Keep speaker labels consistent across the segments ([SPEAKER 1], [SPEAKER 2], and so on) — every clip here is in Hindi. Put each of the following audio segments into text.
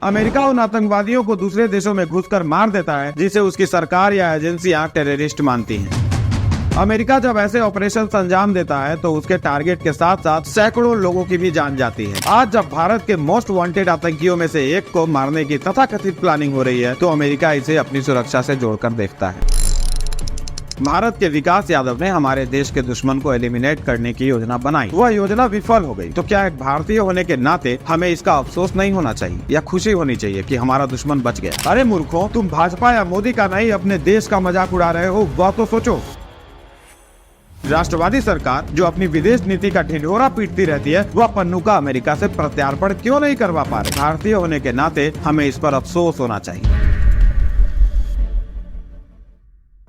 [SPEAKER 1] अमेरिका उन आतंकवादियों को दूसरे देशों में घुसकर मार देता है जिसे उसकी सरकार या एजेंसियां टेररिस्ट मानती हैं। अमेरिका जब ऐसे ऑपरेशन अंजाम देता है तो उसके टारगेट के साथ साथ सैकड़ों लोगों की भी जान जाती है। आज जब भारत के मोस्ट वांटेड आतंकियों में से एक को मारने की तथाकथित प्लानिंग हो रही है तो अमेरिका इसे अपनी सुरक्षा से जोड़कर देखता है। भारत के विकास यादव ने हमारे देश के दुश्मन को एलिमिनेट करने की योजना बनाई। वह योजना विफल हो गई। तो क्या एक भारतीय होने के नाते हमें इसका अफसोस नहीं होना चाहिए या खुशी होनी चाहिए कि हमारा दुश्मन बच गया? अरे मूर्खों, तुम भाजपा या मोदी का नहीं अपने देश का मजाक उड़ा रहे हो, वह तो सोचो। राष्ट्रवादी सरकार जो अपनी विदेश नीति का ढिंढोरा पीटती रहती है, वह पन्नू का अमेरिका से प्रत्यार्पण क्यों नहीं करवा पा रहे? भारतीय होने के नाते हमें इस पर अफसोस होना चाहिए।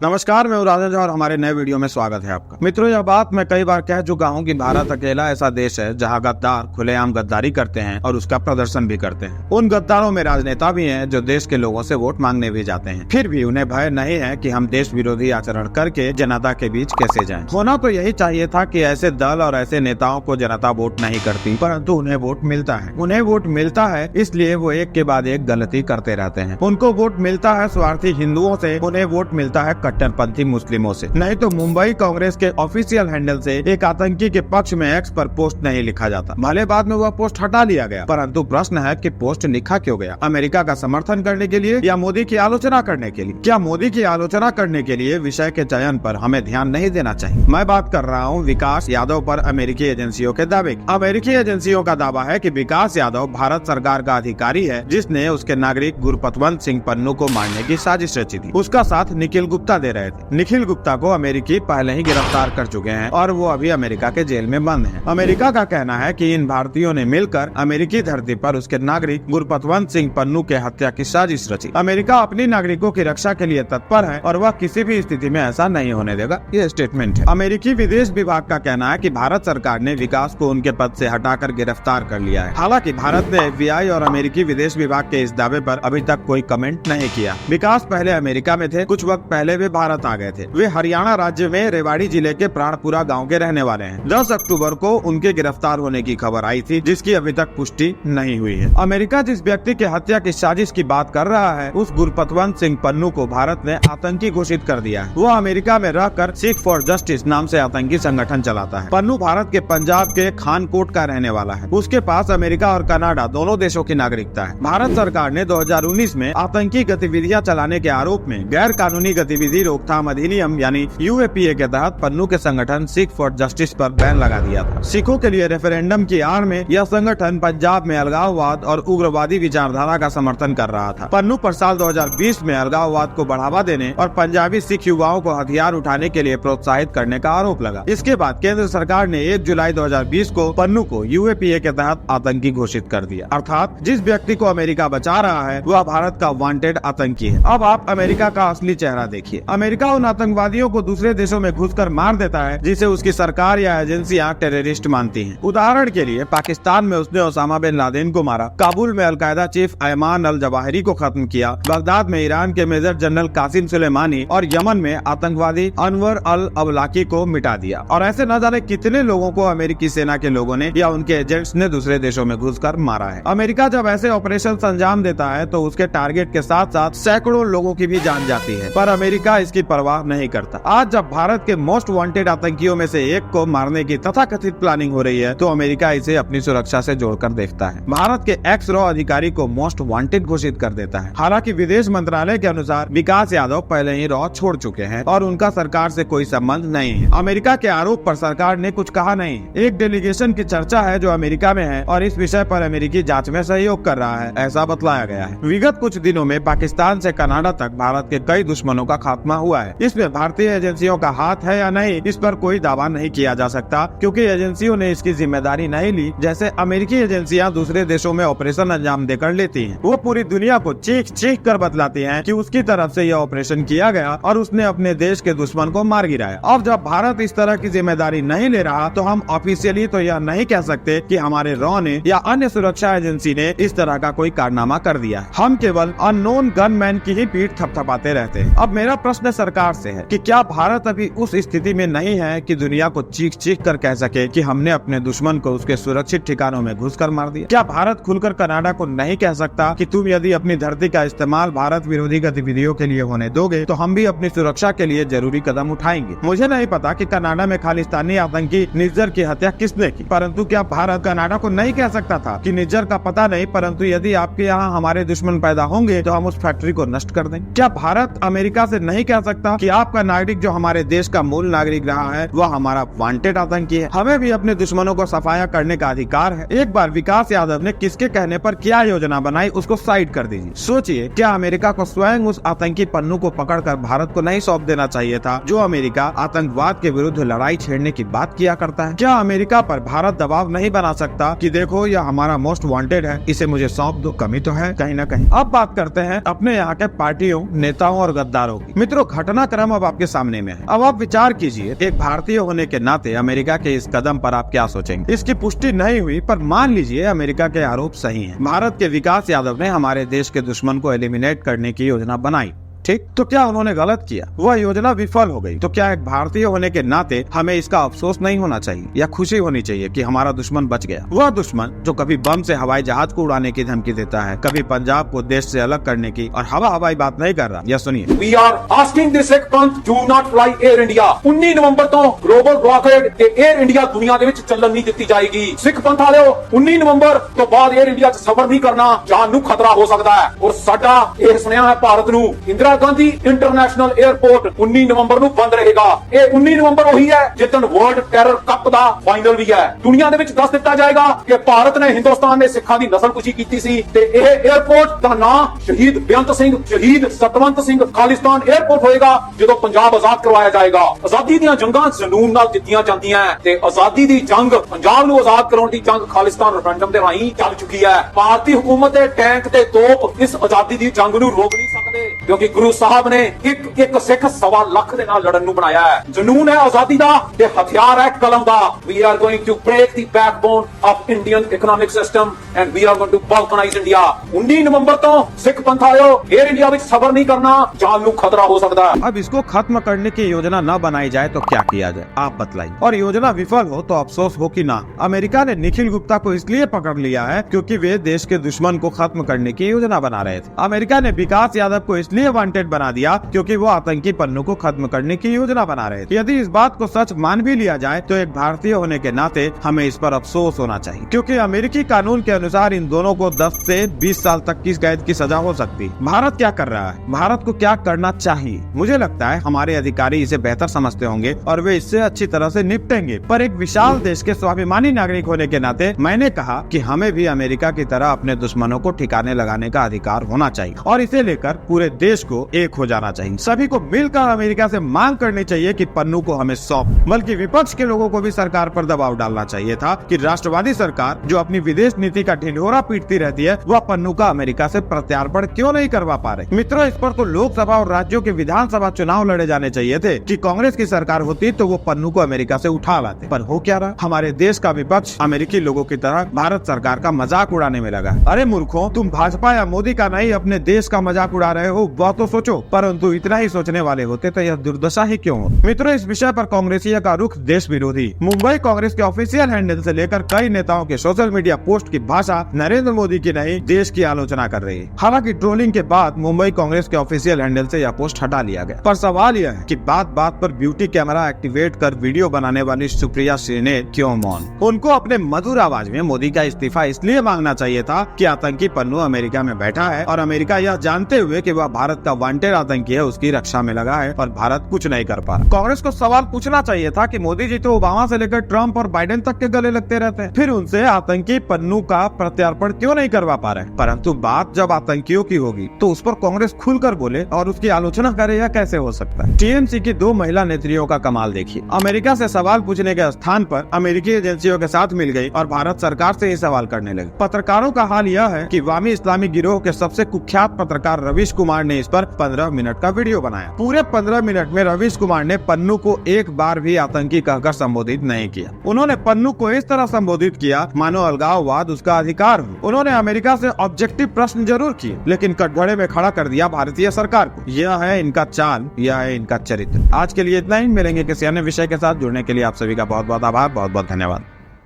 [SPEAKER 1] नमस्कार, मैं राजेंद्र और हमारे नए वीडियो में स्वागत है आपका। मित्रों, यह बात मैं कई बार कह चुका हूं कि भारत अकेला ऐसा देश है जहां गद्दार खुलेआम गद्दारी करते हैं और उसका प्रदर्शन भी करते हैं। उन गद्दारों में राजनेता भी हैं जो देश के लोगों से वोट मांगने भी जाते हैं, फिर भी उन्हें भय नहीं है कि हम देश विरोधी आचरण करके जनता के बीच कैसे जाएं। होना तो यही चाहिए था कि ऐसे दल और ऐसे नेताओं को जनता वोट नहीं करती, परंतु उन्हें वोट मिलता है। उन्हें वोट मिलता है इसलिए वो एक के बाद एक गलती करते रहते हैं। उनको वोट मिलता है स्वार्थी हिंदुओं से, उन्हें वोट मिलता है कट्टरपंथी मुस्लिमों से। नहीं तो मुंबई कांग्रेस के ऑफिशियल हैंडल से एक आतंकी के पक्ष में एक्स पर पोस्ट नहीं लिखा जाता। भले बाद में वह पोस्ट हटा लिया गया, परंतु प्रश्न है कि पोस्ट लिखा क्यों गया? अमेरिका का समर्थन करने के लिए या मोदी की आलोचना करने के लिए? क्या मोदी की आलोचना करने के लिए विषय के चयन पर हमें ध्यान नहीं देना चाहिए? मैं बात कर रहा हूँ विकास यादव पर अमेरिकी एजेंसियों के दावे की। अमेरिकी एजेंसियों का दावा है कि विकास यादव भारत सरकार का अधिकारी है जिसने उसके नागरिक गुरपतवंत सिंह पन्नू को मारने की साजिश रची थी। उसका साथ निखिल गुप्ता दे रहे थे। निखिल गुप्ता को अमेरिकी पहले ही गिरफ्तार कर चुके हैं और वो अभी अमेरिका के जेल में बंद हैं। अमेरिका का कहना है कि इन भारतीयों ने मिलकर अमेरिकी धरती पर उसके नागरिक गुरपतवंत सिंह पन्नू के हत्या की साजिश रची। अमेरिका अपनी नागरिकों की रक्षा के लिए तत्पर है और वह किसी भी स्थिति में ऐसा नहीं होने देगा, ये स्टेटमेंट है। अमेरिकी विदेश विभाग का कहना है कि भारत सरकार ने विकास को उनके पद से हटाकर गिरफ्तार कर लिया है। हालांकि भारत ने FBI और अमेरिकी विदेश विभाग के इस दावे पर अभी तक कोई कमेंट नहीं किया। विकास पहले अमेरिका में थे, कुछ वक्त पहले वे भारत आ गए थे। वे हरियाणा राज्य में रेवाड़ी जिले के प्राणपुरा गांव के रहने वाले हैं। 10 अक्टूबर को उनके गिरफ्तार होने की खबर आई थी, जिसकी अभी तक पुष्टि नहीं हुई है। अमेरिका जिस व्यक्ति के हत्या की साजिश की बात कर रहा है, उस गुरपतवंत सिंह पन्नू को भारत ने आतंकी घोषित कर दिया है। वो अमेरिका में रहकर सिख फॉर जस्टिस नाम से आतंकी संगठन चलाता है। पन्नू भारत के पंजाब के खानकोट का रहने वाला है। उसके पास अमेरिका और कनाडा दोनों देशों की नागरिकता है। भारत सरकार ने 2019 में आतंकी गतिविधियां चलाने के आरोप में गैर कानूनी गतिविधि रोकथाम अधिनियम यानी UAPA के तहत पन्नू के संगठन सिख फॉर जस्टिस पर बैन लगा दिया था। सिखों के लिए रेफरेंडम की आड़ में यह संगठन पंजाब में अलगाववाद और उग्रवादी विचारधारा का समर्थन कर रहा था। पन्नू पर साल 2020 में अलगाववाद को बढ़ावा देने और पंजाबी सिख युवाओं को हथियार उठाने के लिए प्रोत्साहित करने का आरोप लगा। इसके बाद केंद्र सरकार ने 1 जुलाई 2020 को पन्नू को UAPA के तहत आतंकी घोषित कर दिया। अर्थात जिस व्यक्ति को अमेरिका बचा रहा है वह भारत का वांटेड आतंकी है। अब आप अमेरिका का असली चेहरा देखिए। अमेरिका उन आतंकवादियों को दूसरे देशों में घुसकर मार देता है जिसे उसकी सरकार या एजेंसियां टेररिस्ट मानती हैं। उदाहरण के लिए पाकिस्तान में उसने ओसामा बिन लादेन को मारा, काबुल में al Qaeda chief Ayman al Zawahiri को खत्म किया, बगदाद में ईरान के मेजर जनरल कासिम सुलेमानी और यमन में आतंकवादी अनवर अल अवलाकी को मिटा दिया। और ऐसे न जाने कितने लोगों को अमेरिकी सेना के लोगों ने या उनके एजेंट्स ने दूसरे देशों में घुसकर मारा है। अमेरिका जब ऐसे ऑपरेशन अंजाम देता है तो उसके टारगेट के साथ साथ सैकड़ों लोगों की भी जान जाती है, पर अमेरिका इसकी परवाह नहीं करता। आज जब भारत के मोस्ट वांटेड आतंकियों में से एक को मारने की तथाकथित प्लानिंग हो रही है तो अमेरिका इसे अपनी सुरक्षा से जोड़कर देखता है। भारत के एक्स रॉ अधिकारी को मोस्ट वांटेड घोषित कर देता है। हालांकि विदेश मंत्रालय के अनुसार विकास यादव पहले ही रॉ छोड़ चुके हैं और उनका सरकार से कोई संबंध नहीं है। अमेरिका के आरोप पर सरकार ने कुछ कहा नहीं। एक डेलीगेशन की चर्चा है जो अमेरिका में है और इस विषय पर अमेरिकी जाँच में सहयोग कर रहा है, ऐसा बतलाया गया है। विगत कुछ दिनों में पाकिस्तान से कनाडा तक भारत के कई दुश्मनों का खात्मा हुआ है। इसमें भारतीय एजेंसियों का हाथ है या नहीं, इस पर कोई दावा नहीं किया जा सकता, क्योंकि एजेंसियों ने इसकी जिम्मेदारी नहीं ली। जैसे अमेरिकी एजेंसियां दूसरे देशों में ऑपरेशन अंजाम देकर लेती हैं, वो पूरी दुनिया को चीख चीख कर बतलाती हैं कि उसकी तरफ से यह ऑपरेशन किया गया और उसने अपने देश के दुश्मन को मार गिराया। अब जब भारत इस तरह की जिम्मेदारी नहीं ले रहा तो हम ऑफिशियली तो यह नहीं कह सकते कि हमारे रॉ ने या अन्य सुरक्षा एजेंसी ने इस तरह का कोई कारनामा कर दिया। हम केवल अननोन गनमैन की ही पीठ थपथपाते रहते हैं। अब मेरा प्रश्न सरकार से है कि क्या भारत अभी उस स्थिति में नहीं है कि दुनिया को चीख चीख कर कह सके कि हमने अपने दुश्मन को उसके सुरक्षित ठिकानों में घुसकर मार दिया? क्या भारत खुलकर कनाडा को नहीं कह सकता कि तुम यदि अपनी धरती का इस्तेमाल भारत विरोधी गतिविधियों के लिए होने दोगे तो हम भी अपनी सुरक्षा के लिए जरूरी कदम उठाएंगे? मुझे नहीं पता कि कनाडा में खालिस्तानी आतंकी निज्जर की हत्या किसने की, परंतु क्या भारत कनाडा को नहीं कह सकता था कि निज्जर का पता नहीं, परंतु यदि आपके यहाँ हमारे दुश्मन पैदा होंगे तो हम उस फैक्ट्री को नष्ट कर देंगे? क्या भारत अमेरिका से नहीं कह सकता कि आपका नागरिक जो हमारे देश का मूल नागरिक रहा है वह हमारा वांटेड आतंकी है? हमें भी अपने दुश्मनों को सफाया करने का अधिकार है। एक बार विकास यादव ने किसके कहने पर क्या योजना बनाई उसको साइड कर दीजिए। सोचिए, क्या अमेरिका को स्वयं उस आतंकी पन्नू को पकड़कर भारत को नहीं सौंप देना चाहिए था जो अमेरिका आतंकवाद के विरुद्ध लड़ाई छेड़ने की बात किया करता है? क्या अमेरिका पर भारत दबाव नहीं बना सकता कि देखो यह हमारा मोस्ट वांटेड है, इसे मुझे सौंप दो? कमी तो है कहीं न कहीं। अब बात करते हैं अपने यहाँ के पार्टियों, नेताओं और गद्दारों की। मित्रों, घटनाक्रम अब आपके सामने में है। अब आप विचार कीजिए, एक भारतीय होने के नाते अमेरिका के इस कदम पर आप क्या सोचेंगे? इसकी पुष्टि नहीं हुई, पर मान लीजिए अमेरिका के आरोप सही हैं। भारत के विकास यादव ने हमारे देश के दुश्मन को एलिमिनेट करने की योजना बनाई, ठीक? तो क्या उन्होंने गलत किया? वह योजना विफल हो गई। तो क्या एक भारतीय होने के नाते हमें इसका अफसोस नहीं होना चाहिए या खुशी होनी चाहिए कि हमारा दुश्मन बच गया? वह दुश्मन जो कभी बम से हवाई जहाज को उड़ाने की धमकी देता है, कभी पंजाब को देश से अलग करने की, और हवाई बात नहीं कर रहा। यह सुनिए।
[SPEAKER 2] We are asking the Sikh Panth do not fly Air India। 19 ਨਵੰਬਰ ਤੋਂ ਗਲੋਬਲ ਬਲੌਕੇਡ ਤੇ 에ਅਰ ਇੰਡੀਆ ਦੁਨੀਆ ਦੇ ਵਿੱਚ ਚੱਲਣ ਨਹੀਂ ਦਿੱਤੀ ਜਾਏਗੀ। ਸਿੱਖ ਪੰਥ ਵਾਲਿਓ, 19 ਨਵੰਬਰ ਤੋਂ ਬਾਅਦ 에ਅਰ ਇੰਡੀਆ 'ਚ ਸਫ਼ਰ ਨਹੀਂ ਕਰਨਾ, ਜਾਨ ਨੂੰ ਖਤਰਾ ਹੋ ਸਕਦਾ ਹੈ। ਔਰ ਸਾਡਾ ਇਹ ਸੁਨੇਹਾ ਹੈ ਭਾਰਤ ਨੂੰ, ਇੰਦਰਾ ਗਾਂਧੀ ਇੰਟਰਨੈਸ਼ਨਲ 에ਅਰਪੋਰਟ 19 ਨਵੰਬਰ ਨੂੰ ਬੰਦ ਰਹੇਗਾ। ਇਹ 19 ਨਵੰਬਰ ਉਹੀ ਹੈ ਜਿੱਦਣ ਵਰਲਡ ਟੈਰਰ ਕੱਪ ਦਾ ਫਾਈਨਲ ਵੀ ਹੈ। ਦੁਨੀਆ ਦੇ ਵਿੱਚ ਦੱਸ ਦਿੱਤਾ ਜਾਏਗਾ ਕਿ ਭਾਰਤ ਨੇ ਹਿੰਦੁਸਤਾਨ ਦੇ ਸਿੱਖਾਂ ਦੀ ਨਸਲਕੁਸ਼ੀ ਕੀਤੀ ਸੀ ਤੇ ਇਹ 에ਅਰਪੋਰਟ ਦਾ ਨਾਂ ਸ਼ਹੀਦ ਬੇਅੰਤ ਸਿੰਘ, ਸ਼ਹੀਦ ਸਤਵੰਤ ਸਿੰਘ ਖਾਲਿਸਤਾਨ 에ਅਰਪੋਰਟ ਹੋਏਗਾ ਜਦੋਂ ਪੰਜਾਬ ਆਜ਼ਾਦ ਕਰਵਾਇਆ ਜਾਏਗਾ। ਆਜ਼ਾਦੀ ਦੀਆਂ ਜੰਗਾਂ ਜਨੂਨ ਨਾਲ ਜਿੱਤੀਆਂ ਜਾਂਦੀਆਂ ਤੇ ਆਜ਼ਾਦੀ ਦੀ ਜੰਗ, ਪੰਜਾਬ ਨੂੰ ਆਜ਼ਾਦ ਕਰਾਉਣ ਦੀ ਜੰਗ ਖਾਲਿਸਤਾਨ ਰੈਫਰੈਂਡਮ ਦੇ ਰਾਹੀਂ ਚੱਲ ਚੁੱਕੀ ਹੈ। ਭਾਰਤੀ ਹਕੂਮਤ ਦੇ ਟੈਂਕ ਤੇ ਤੋਪ ਇਸ ਆਜ਼ਾਦੀ ਦੀ ਜੰਗ ਨੂੰ ਰੋਕ ਨਹੀਂ ਸਕਦੇ ਕਿਉਂਕਿ ਗੁਰੂ ਸਾਹਿਬ ਨੇ ਇੱਕ ਸਿੱਖ 1.25 ਲੱਖ ਦੇ ਨਾਲ ਲੜਨ ਨੂੰ ਬਣਾਇਆ ਹੈ। ਜਨੂਨ ਹੈ ਆਜ਼ਾਦੀ ਦਾ ਤੇ ਹਥਿਆਰ ਹੈ ਕਲਮ ਦਾ। We are going to break the backbone of Indian economic system and we are going to balkanize India। 19 नवंबर ਤੋਂ ਸਿੱਖ ਪੰਥ ਆਇਓ, 에ਅਰ ਇੰਡੀਆ ਵਿੱਚ ਸਫ਼ਰ नहीं करना, जान ਨੂੰ खतरा हो सकता है।
[SPEAKER 1] अब इसको खत्म करने की योजना न बनाई जाए तो क्या किया जाए, आप बतलाइए। और योजना विफल हो तो अफसोस हो कि ना। अमेरिका ने निखिल गुप्ता को इसलिए पकड़ लिया है क्योंकि वे देश के दुश्मन को खत्म करने की योजना बना रहे थे। अमेरिका ने विकास यादव को इसलिए वांटेड बना दिया क्योंकि वो आतंकी पन्नू को खत्म करने की योजना बना रहे थे। यदि इस बात को सच मान भी लिया जाए तो एक भारतीय होने के नाते हमें इस पर अफसोस होना चाहिए क्योंकि अमेरिकी कानून के अनुसार इन दोनों को 10 से 20 साल तक की कैद की सजा हो सकती है। भारत क्या कर रहा है, भारत को क्या करना चाहिए? मुझे लगता है हमारे अधिकारी इसे बेहतर समझते होंगे और वे इससे अच्छी तरह से निपटेंगे। पर एक विशाल देश के स्वाभिमानी नागरिक होने के नाते मैंने कहा कि हमें भी अमेरिका की तरह अपने दुश्मनों को ठिकाने लगाने का अधिकार होना चाहिए और इसे लेकर पूरे देश को एक हो जाना चाहिए। सभी को मिलकर अमेरिका से मांग करनी चाहिए कि पन्नू को हमें सौंप। बल्कि विपक्ष के लोगों को भी सरकार पर दबाव डालना चाहिए था कि राष्ट्रवादी सरकार जो अपनी विदेश नीति का ढिंढोरा पीटती रहती है वह पन्नू का अमेरिका से प्रत्यार्पण क्यों नहीं करवा पा रहे? मित्रों, इस पर तो लोकसभा और राज्यों के विधानसभा चुनाव लड़े जाने चाहिए थे कि कांग्रेस की सरकार होती तो वो पन्नू को अमेरिका से उठा लाते। पर हो क्या रहा, हमारे देश का विपक्ष अमेरिकी लोगों की तरह भारत सरकार का मजाक उड़ाने में लगा। अरे मूर्खों, तुम भाजपा या मोदी का नहीं अपने देश का मजाक उड़ा रहे हो, वह तो सोचो। परंतु इतना ही सोचने वाले होते तो यह दुर्दशा ही क्यों हो? मित्रों, इस विषय पर कांग्रेसियों का रुख देश विरोधी। मुंबई कांग्रेस के ऑफिशियल हैंडल से लेकर कई नेताओं के सोशल मीडिया पोस्ट की भाषा नरेंद्र मोदी की नहीं देश की आलोचना कर रही है। हालांकि ट्रोलिंग के बाद मुंबई कांग्रेस के ऑफिशियल हैंडल से यह पोस्ट हटा लिया गया। पर सवाल यह है कि बात बात पर ब्यूटी कैमरा एक्टिवेट कर वीडियो बनाने वाली सुप्रिया श्रीने क्यों मौन? उनको अपने मधुर आवाज में मोदी का इस्तीफा इसलिए मांगना चाहिए था कि आतंकी पन्नू अमेरिका में बैठा है और अमेरिका यह जानते हुए कि वह भारत का वांटेड आतंकी है उसकी रक्षा में लगा है और भारत कुछ नहीं कर पा रहा। कांग्रेस को सवाल पूछना चाहिए था कि मोदी जी तो ओबामा से लेकर ट्रंप और बाइडेन तक के गले लगते रहते हैं, फिर उनसे आतंकी पन्नू का प्रत्यार्पण क्यों नहीं करवा पा रहे? परंतु बात जब आतंकियों की होगी तो उस पर कांग्रेस खुलकर बोले और उसकी आलोचना करे, यह कैसे हो सकता है? टीएमसी की 2 महिला नेत्रियों का कमाल देखिए। अमेरिका से सवाल पूछने के स्थान पर अमेरिकी एजेंसियों के साथ मिल गई और भारत सरकार से ही सवाल करने लगी। पत्रकारों का हाल यह है कि वामी इस्लामी गिरोह के सबसे कुख्यात पत्रकार रवीश कुमार ने इस पर 15 मिनट का वीडियो बनाया। पूरे 15 मिनट में रवीश कुमार ने पन्नू को एक बार भी आतंकी कहकर संबोधित नहीं किया। उन्होंने पन्नू को इस तरह संबोधित किया मानो अलगाववाद उसका अधिकार हो। उन्होंने अमेरिका से ऑब्जेक्टिव प्रश्न जरूर किए, लेकिन कटघरे में खड़ा कर दिया भारतीय सरकार को। यह है इनका चाल, यह है इनका चरित्र। आज के लिए इतना ही। मिलेंगे किसी अन्य विषय के साथ। जुड़ने के लिए आप सभी का बहुत बहुत आभार, बहुत बहुत धन्यवाद।